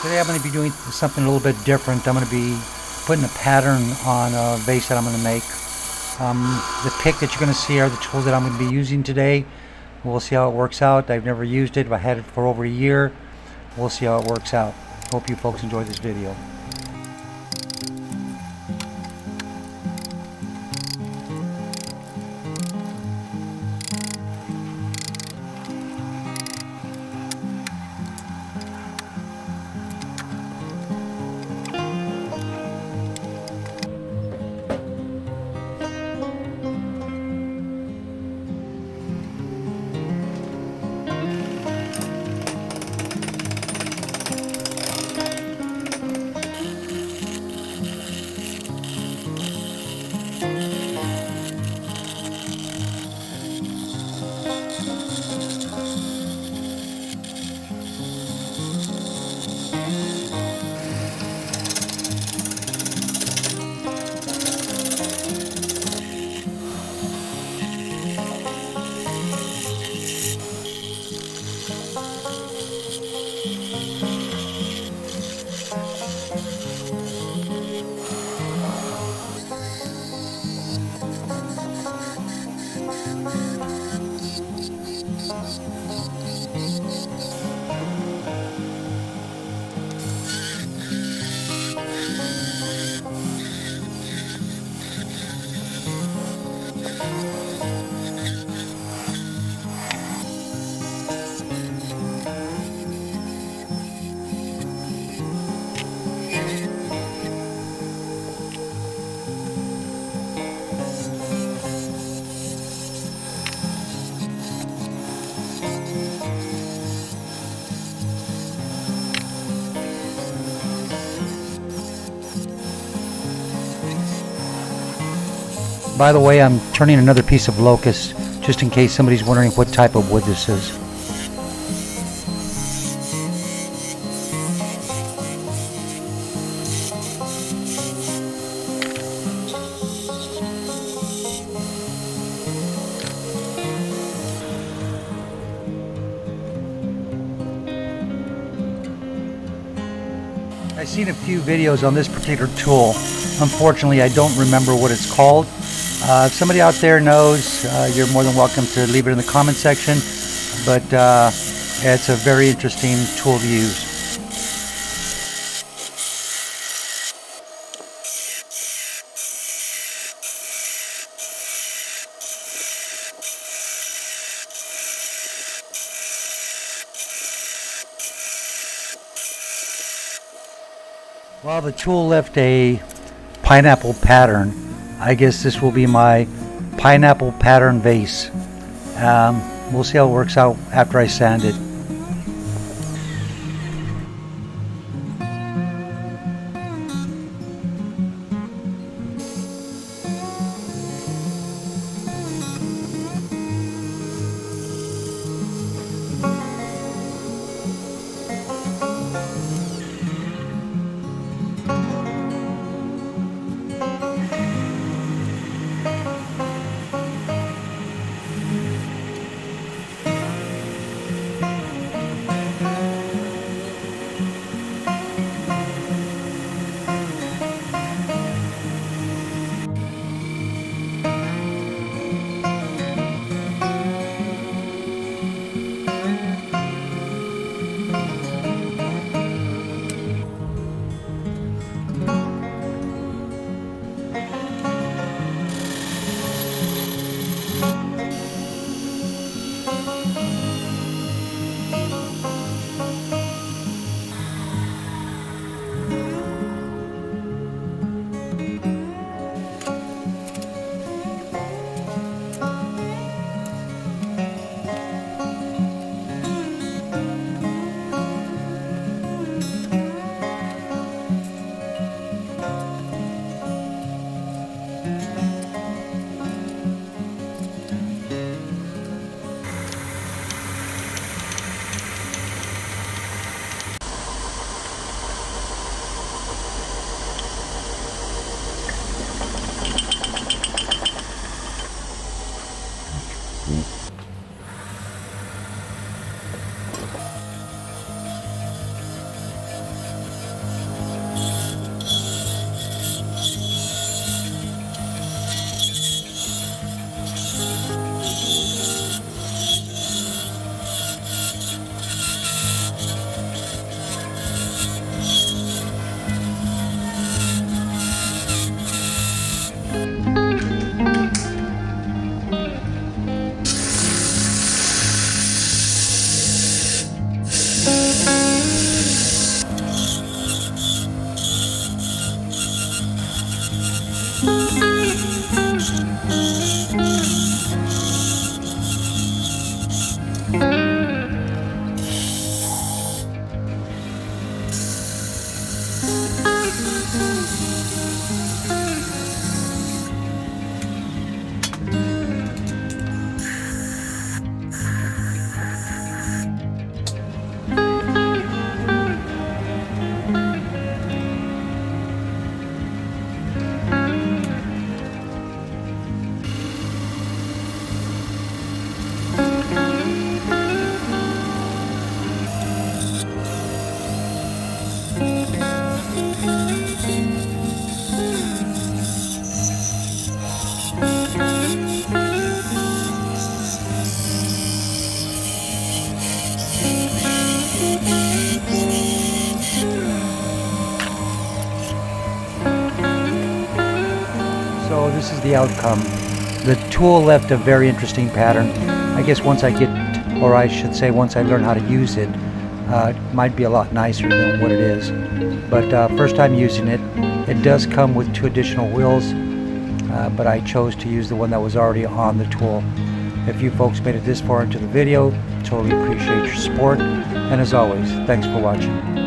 Today I'm going to be doing something a little bit different. I'm going to be putting a pattern on a vase that I'm going to make. The pick that you're going to see are the tools that I'm going to be using today. We'll see how it works out. I've never used it. I had it for over a year. We'll see how it works out. Hope you folks enjoy this video. By the way, I'm turning another piece of locust just in case somebody's wondering what type of wood this is. I've seen a few videos on this particular tool. Unfortunately, I don't remember what it's called. If somebody out there knows, you're more than welcome to leave it in the comment section. But it's a very interesting tool to use. Well, the tool left a pineapple pattern. I guess this will be my pineapple pattern vase. We'll see how it works out after I sand it. is the outcome. The tool left a very interesting pattern. I guess once I get, or I should say once I learn how to use it, it might be a lot nicer than what it is. But first time using it, it does come with 2 additional wheels, but I chose to use the one that was already on the tool. If you folks made it this far into the video, totally appreciate your support. And as always, thanks for watching.